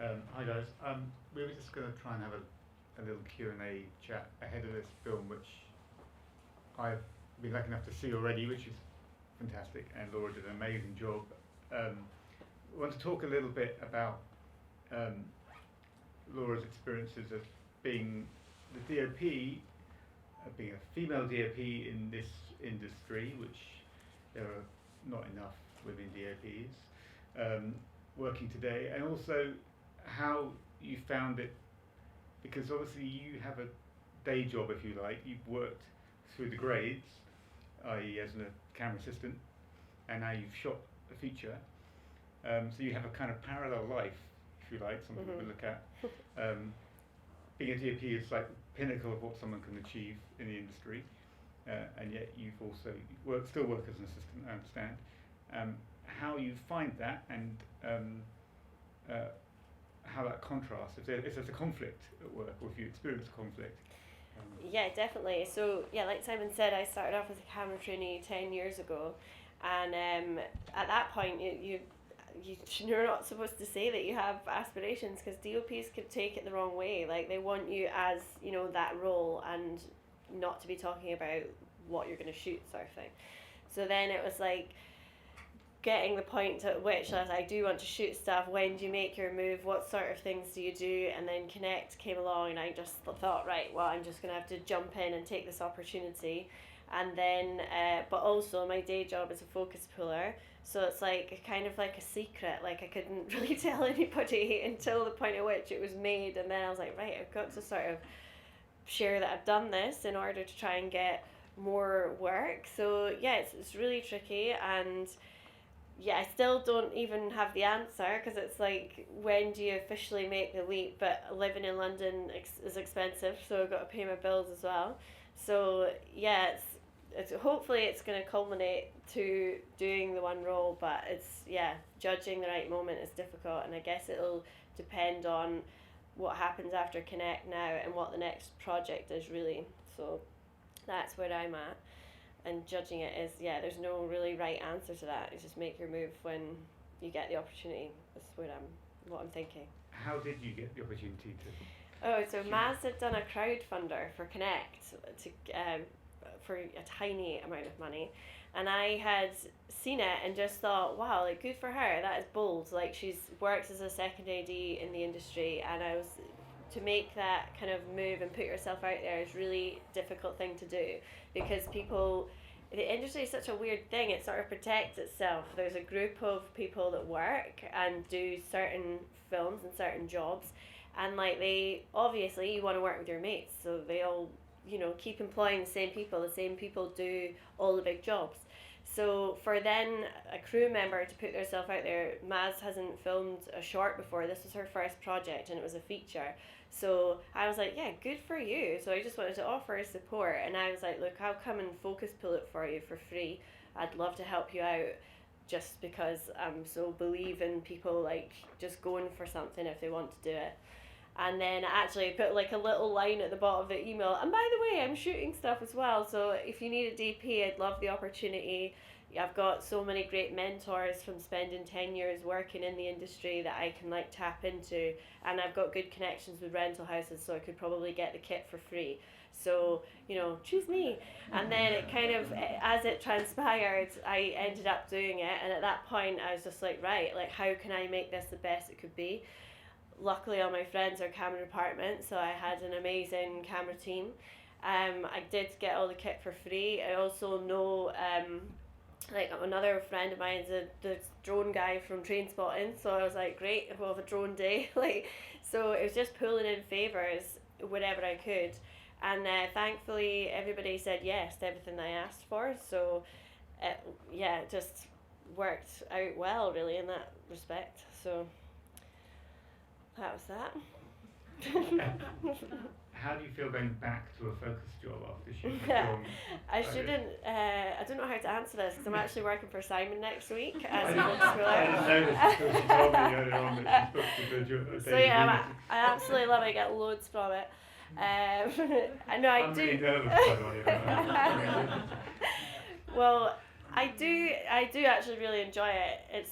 Hi guys. We were just going to try and have a little Q&A chat ahead of this film, which I've been lucky enough to see already, which is fantastic, and Laura did an amazing job. I want to talk a little bit about Laura's experiences of being the DOP, being a female DOP in this industry, which there are not enough women DOPs, working today, and also how you found it, because obviously you have a day job, if you like. You've worked through the grades, i.e. as a camera assistant, and now you've shot a feature. So you have a kind of parallel life, if you like, some people would look at. Being a DOP is like the pinnacle of what someone can achieve in the industry, and yet you've also still work as an assistant, I understand. How you find that, and how that contrasts, if there's a conflict at work, or if you experience a conflict. Yeah, definitely. So yeah, like Simon said, I started off as a camera trainee 10 years ago, and at that point you're not supposed to say that you have aspirations, because DOPs could take it the wrong way. Like, they want you as, you know, that role, and not to be talking about what you're going to shoot, sort of thing. So then it was like getting the point at which I do want to shoot stuff. When do you make your move? What sort of things do you do? And then Connect came along, and I just thought, right, well, I'm just going to have to jump in and take this opportunity. And then, but also my day job is a focus puller, so it's like kind of like a secret. Like, I couldn't really tell anybody until the point at which it was made, and then I was like, right, I've got to sort of share that I've done this in order to try and get more work. So yeah, it's really tricky, and yeah, I still don't even have the answer, because it's like, when do you officially make the leap? But living in London is expensive, so I've got to pay my bills as well. So yeah, it's hopefully it's going to culminate to doing the one role, but judging the right moment is difficult, and I guess it'll depend on what happens after Connect now and what the next project is, really. So that's where I'm at. And judging it is, there's no really right answer to that. It's just make your move when you get the opportunity. That's what I'm thinking. How did you get the opportunity to? Oh, so Maz had done a crowdfunder for Connect for a tiny amount of money, and I had seen it and just thought, wow, like, good for her. That is bold. Like, she's works as a second AD in the industry, and to make that kind of move and put yourself out there is really difficult thing to do, because the industry is such a weird thing. It sort of protects itself. There's a group of people that work and do certain films and certain jobs, and like, they obviously, you want to work with your mates, so they all, you know, keep employing the same people do all the big jobs. So for then a crew member to put themselves out there, Maz hasn't filmed a short before. This was her first project, and it was a feature. So I was like, yeah, good for you. So I just wanted to offer her support, and I was like, look, I'll come and focus pull it for you for free. I'd love to help you out, just because I'm so believe in people, like, just going for something if they want to do it. And then I actually put like a little line at the bottom of the email, and by the way, I'm shooting stuff as well, so if you need a DP, I'd love the opportunity. I've got so many great mentors from spending 10 years working in the industry that I can like tap into, and I've got good connections with rental houses, so I could probably get the kit for free. So, you know, choose me. And then it kind of, as it transpired, I ended up doing it, and at that point I was just like, right, like, how can I make this the best it could be? Luckily, all my friends are camera department, so I had an amazing camera team. I did get all the kit for free. I also know, like, another friend of mine is the drone guy from Train Spotting, so I was like, great, we'll have a drone day. Like, so it was just pulling in favours wherever I could, and thankfully everybody said yes to everything I asked for. So it just worked out well, really, in that respect. So that was that. How do you feel going back to a focus job after shooting a film? I don't know how to answer this, because I'm actually working for Simon next week as a focus puller. I didn't know this until she told me earlier on that she's booked a job. So yeah, I absolutely love it. I get loads from it. I know I I'm do. really nervous, by the way. Well, I do actually really enjoy it.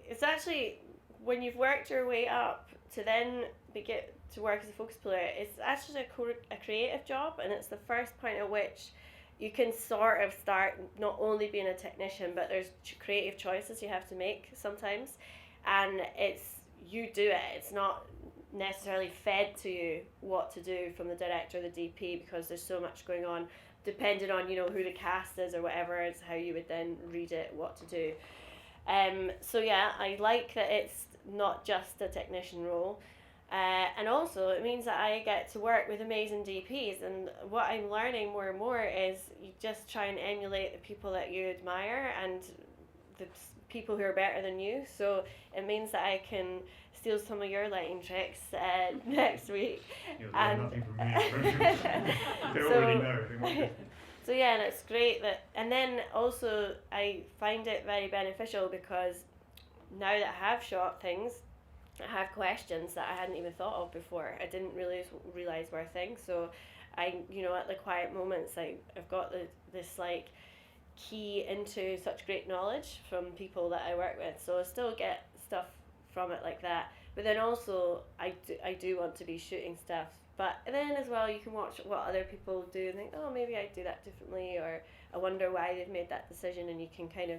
It's actually, when you've worked your way up to then get to work as a focus puller, it's actually a creative job, and it's the first point at which you can sort of start not only being a technician, but there's creative choices you have to make sometimes, and you do it. It's not necessarily fed to you what to do from the director or the DP, because there's so much going on, depending on who the cast is or whatever. It's how you would then read it, what to do. So yeah, I like that it's not just a technician role. And also it means that I get to work with amazing DPs, and what I'm learning more and more is you just try and emulate the people that you admire and the people who are better than you. So it means that I can steal some of your lighting tricks next week. You'll learn nothing from me. They already know. So yeah, and it's great and then also I find it very beneficial, because now that I have shot things, I have questions that I hadn't even thought of before. I didn't realize were things. So I, at the quiet moments, I've got this like key into such great knowledge from people that I work with. So I still get stuff from it like that. But then also I do want to be shooting stuff. But then as well, you can watch what other people do and think, oh, maybe I'd do that differently, or I wonder why they've made that decision, and you can kind of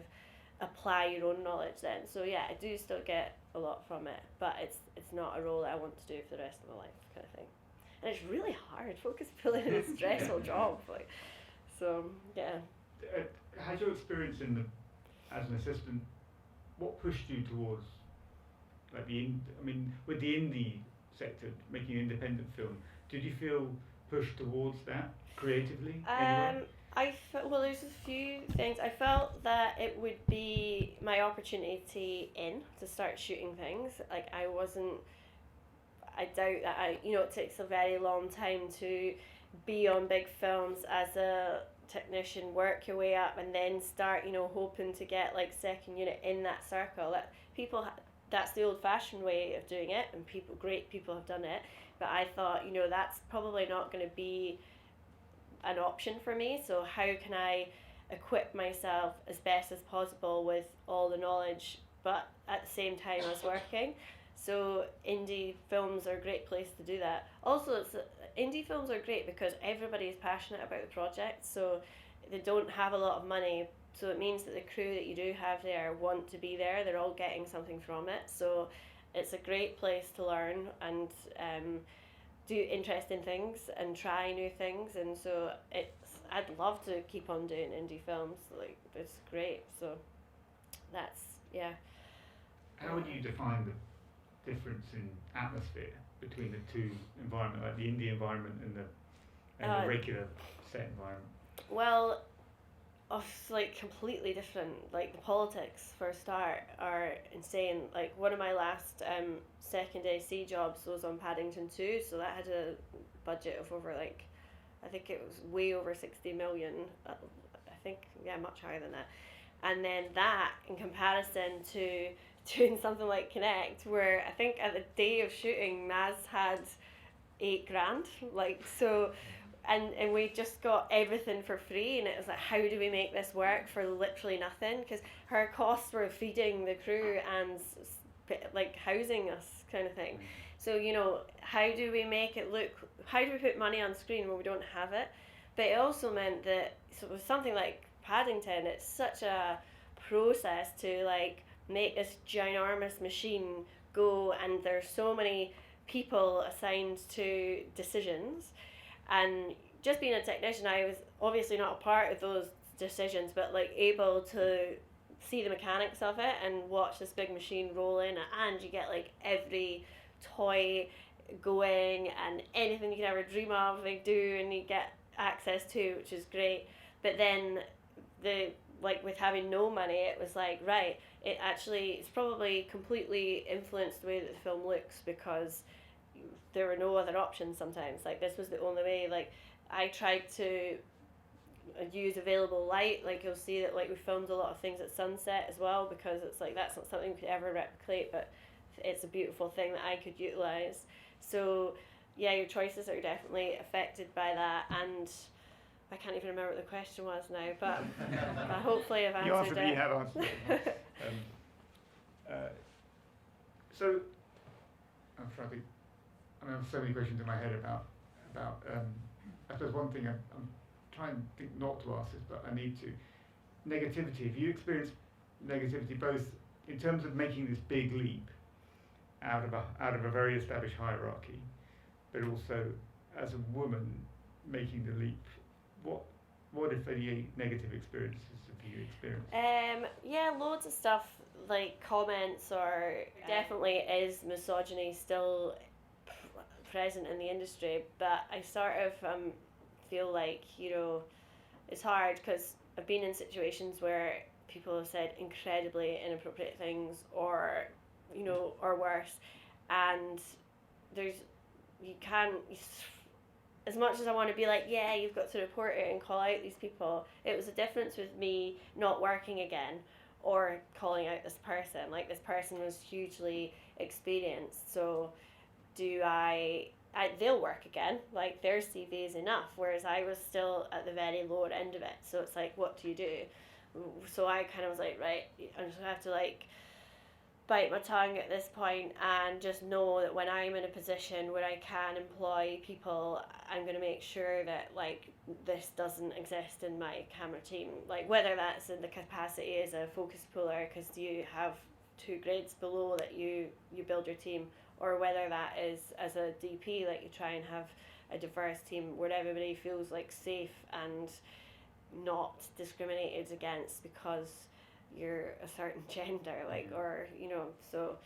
apply your own knowledge then. So yeah, I do still get a lot from it, but it's not a role that I want to do for the rest of my life, kind of thing. And it's really hard. Focus pulling is a stressful job. So yeah. Has your experience as an assistant, what pushed you towards with the indie sector, making independent film, did you feel pushed towards that creatively? Well, there's a few things. I felt that it would be my opportunity to start shooting things. Like I doubt that it takes a very long time to be on big films as a technician, work your way up, and then start, hoping to get like second unit in that circle. That's the old-fashioned way of doing it, and great people have done it. But I thought, that's probably not going to be an option for me. So how can I equip myself as best as possible with all the knowledge, but at the same time as working? So indie films are a great place to do that. Also, indie films are great because everybody is passionate about the project, so they don't have a lot of money. So it means that the crew that you do have there want to be there. They're all getting something from it. So it's a great place to learn and do interesting things and try new things. And so I'd love to keep on doing indie films. Like, it's great. So that's, yeah. How would you define the difference in atmosphere between the two environments, like the indie environment and the regular set environment? Well, like completely different. Like the politics for a start are insane. Like one of my last second AC jobs was on Paddington 2, so that had a budget of over I think it was way over 60 million. I think much higher than that. And then that in comparison to doing something like Connect, where I think at the day of shooting Maz had $8,000, so. And we just got everything for free, and it was like, how do we make this work for literally nothing? Because her costs were feeding the crew and housing us, kind of thing. So how do we make it look? How do we put money on screen where we don't have it? But it also meant that with something like Paddington, it's such a process to make this ginormous machine go, and there's so many people assigned to decisions. And just being a technician, I was obviously not a part of those decisions, but able to see the mechanics of it and watch this big machine roll in, and you get every toy going and anything you could ever dream of they do, and you get access to, which is great. But then with having no money, it was right, it's probably completely influenced the way that the film looks, because there were no other options sometimes. This was the only way. I tried to use available light. You'll see that we filmed a lot of things at sunset as well, because it's that's not something we could ever replicate, but it's a beautiful thing that I could utilize. So yeah, your choices are definitely affected by that, and I can't even remember what the question was now, but hopefully I've answered it. You have answered it. So I'm trying to think. I have so many questions in my head about. I suppose one thing I'm trying to think not to ask this, but I need to. Negativity. Have you experienced negativity both in terms of making this big leap out of a very established hierarchy, but also as a woman making the leap? What if any negative experiences have you experienced? Yeah, loads of stuff like comments or definitely is misogyny still present in the industry, but I sort of feel like, it's hard because I've been in situations where people have said incredibly inappropriate things or, or worse, and you can't, as much as I want to be like, yeah, you've got to report it and call out these people, it was a difference with me not working again or calling out this person. Like, this person was hugely experienced, so they'll work again, like their CV is enough, whereas I was still at the very lower end of it, so it's like, what do you do? So I kind of was like, right, I'm just gonna have to like bite my tongue at this point and just know that when I'm in a position where I can employ people, I'm going to make sure that like this doesn't exist in my camera team, like whether that's in the capacity as a focus puller because you have 2 grades below that you build your team, or whether that is as a DP, like you try and have a diverse team where everybody feels like safe and not discriminated against because you're a certain gender, like, or so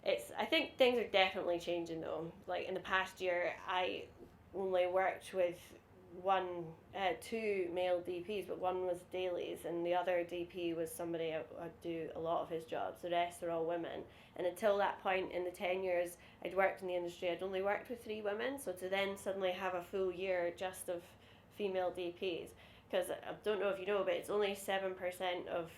I think things are definitely changing though. Like in the past year I only worked with 2 male DPs, but one was dailies and the other DP was somebody I'd do a lot of his jobs. The rest are all women, and until that point in the 10 years I'd worked in the industry, I'd only worked with 3 women, so to then suddenly have a full year just of female DPs, because I don't know if you know, but it's only 7% of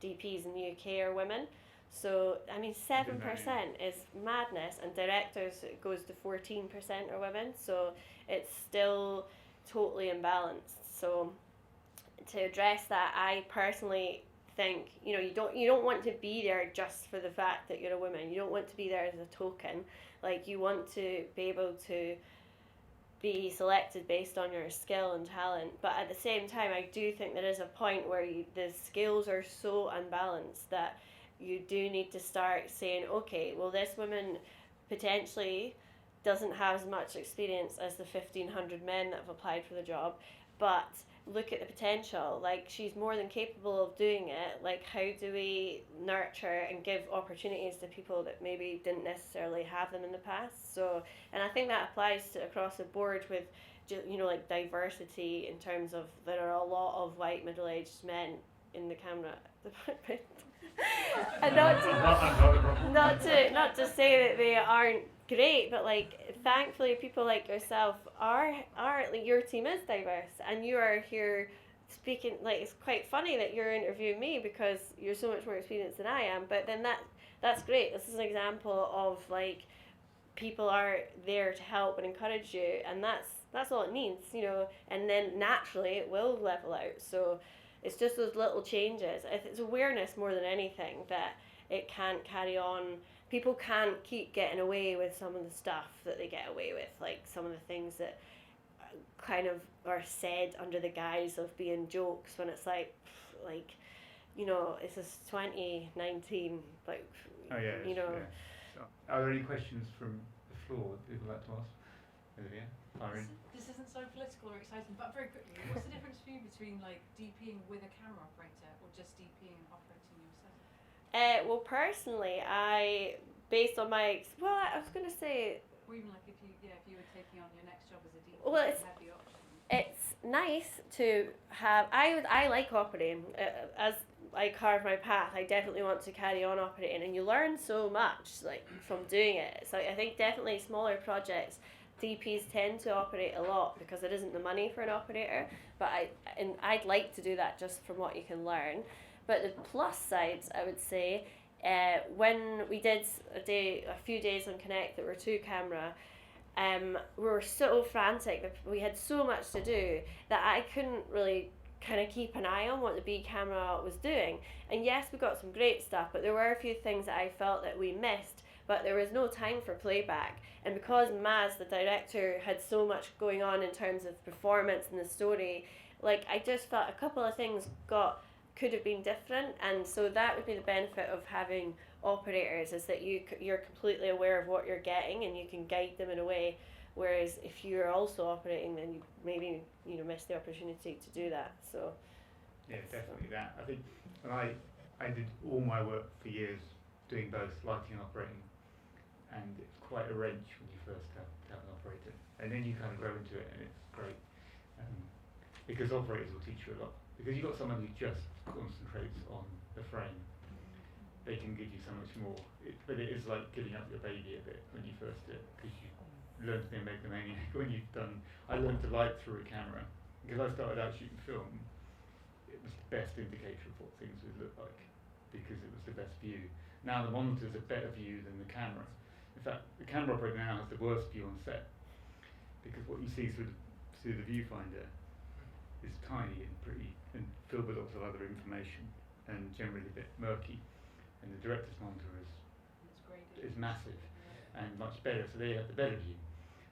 DPs in the UK are women. So, 7% is madness, and directors, it goes to 14% are women, so it's still totally imbalanced. So, to address that, I personally think, you don't want to be there just for the fact that you're a woman. You don't want to be there as a token. Like, you want to be able to be selected based on your skill and talent, but at the same time I do think there is a point where the skills are so unbalanced that you do need to start saying, okay, well, this woman potentially doesn't have as much experience as the 1,500 men that have applied for the job, but look at the potential, like she's more than capable of doing it. Like, how do we nurture and give opportunities to people that maybe didn't necessarily have them in the past? So, and I think that applies to across the board with like diversity, in terms of there are a lot of white middle-aged men in the camera and not to say that they aren't great, but like thankfully people like yourself are like, your team is diverse and you are here speaking. Like, it's quite funny that you're interviewing me because you're so much more experienced than I am, but then that's great. This is an example of like people are there to help and encourage you, and that's all it needs, and then naturally it will level out. So it's just those little changes. It's awareness more than anything that it can't carry on. People can't keep getting away with some of the stuff that they get away with, like some of the things that kind of are said under the guise of being jokes, when it's like this is 2019, like, oh yeah, yeah. So, are there any questions from the floor that people like to ask? Olivia, Irene? This isn't so political or exciting, but very quickly, what's the difference for you between like DPing with a camera operator or just DPing and operating yourself? Well, personally, based on I was going to say, or even like if you were taking on your next job as a DP, well, you have the option. It's nice to have. I like operating. As I carve my path, I definitely want to carry on operating, and you learn so much like from doing it. So I think definitely smaller projects, DPs tend to operate a lot because there isn't the money for an operator. But I'd like to do that just from what you can learn. But the plus sides, I would say, when we did a few days on Connect that were 2 camera, we were so frantic that we had so much to do that I couldn't really kind of keep an eye on what the B camera was doing. And yes, we got some great stuff, but there were a few things that I felt that we missed. but there was no time for playback. And because Maz, the director, had so much going on in terms of performance and the story, like I just felt a couple of things could have been different, and so that would be the benefit of having operators, is that you're completely aware of what you're getting and you can guide them in a way. Whereas if you're also operating, then you maybe miss the opportunity to do that. So yeah, definitely that. I think when I did all my work for years doing both lighting and operating, and it's quite a wrench when you first have an operator, and then you kind of grow into it, and it's great because operators will teach you a lot. Because you've got someone who just concentrates on the frame, they can give you so much more. But it is like giving up your baby a bit when you first do it, because you learn to be a megalomaniac when you've done. I learned to light through a camera because I started out shooting film. It was the best indicator of what things would look like because it was the best view. Now the monitor's a better view than the camera. In fact, the camera operator now has the worst view on set because what you see through the viewfinder is tiny and pretty and filled with lots of other information and generally a bit murky. And the director's monitor is massive and much better, so they have the better view.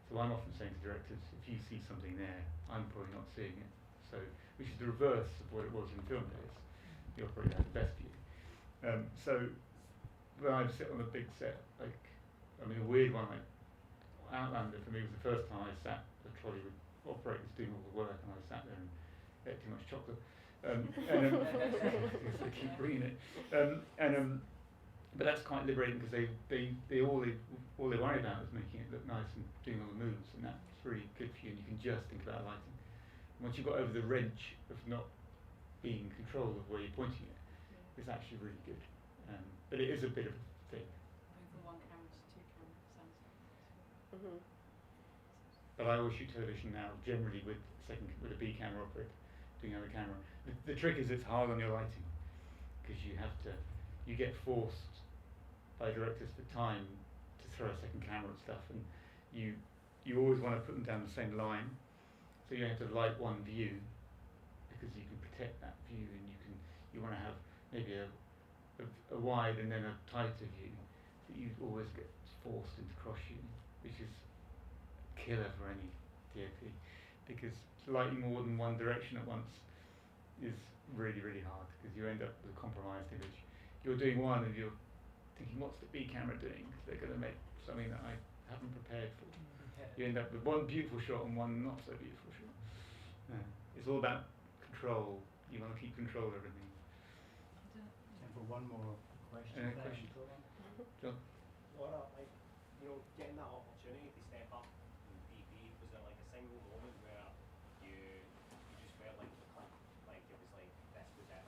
So I'm often saying to directors, if you see something there, I'm probably not seeing it. So, which is the reverse of what it was in film days. The operator had the best view. So when I sit on a big set, like, I mean, a weird one, like Outlander for me was the first time I sat the trolley with operators doing all the work, and I sat there and ate too much chocolate. They keep bringing it. But that's quite liberating because they all they worry about is making it look nice and doing all the moves, and that's really good for you. And you can just think about lighting. And once you've got over the wrench of not being in control of where you're pointing it, it's actually really good. But it is a bit of a thing. Moving from one camera to two cameras sounds like. Mhm. But I always shoot television now, generally with a B camera operator doing another camera. The trick is it's hard on your lighting because you get forced by directors for time to throw a second camera and stuff, and you always want to put them down the same line, so you have to light one view because you can protect that view, and you want to have maybe a wide and then a tighter view, so you always get forced into cross shooting, which is killer for any DOP because lighting more than one direction at once is really, really hard because you end up with a compromised image. You're doing one and you're thinking, what's the B camera doing? Because they're going to make something that I haven't prepared for. You end up with one beautiful shot and one not so beautiful shot. It's all about control. You want to keep control of everything. And for one more question. Question? John? What getting that opportunity to step up in DP, was there like a single moment where you just felt like it was like this was it, this was the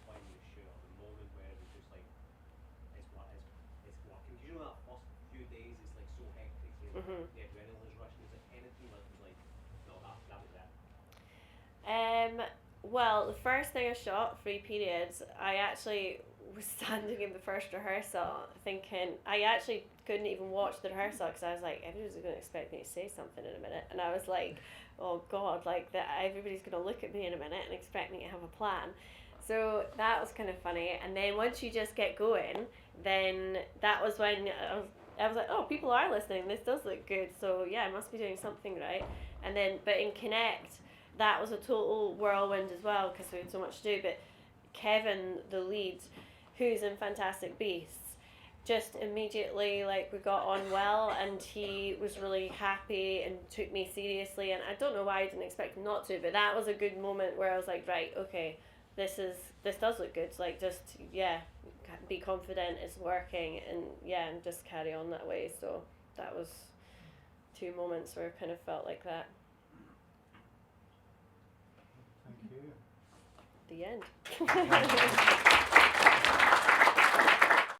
when you shoot, or the moment where it was just like it's working? Because that first few days it's like so hectic, the adrenaline's rushing. Is there anything that was like, no, that was it? Well, the first thing I shot, 3 periods, I actually was standing in the first rehearsal thinking, I actually couldn't even watch the rehearsal because I was like, everybody's going to expect me to say something in a minute, and I was like, oh god, like that everybody's going to look at me in a minute and expect me to have a plan. So that was kind of funny. And then once you just get going, then that was when I was like, oh, people are listening, this does look good, so yeah, I must be doing something right. And then, but in Connect, that was a total whirlwind as well because we had so much to do. But Kevin, the lead, who's in Fantastic Beasts, just immediately, like, we got on well, and he was really happy and took me seriously, and I don't know why I didn't expect him not to, but that was a good moment where I was like, right, okay, this does look good, like, just, yeah, be confident, it's working, and yeah, and just carry on that way. So that was 2 moments where I kind of felt like that. Thank you. The end.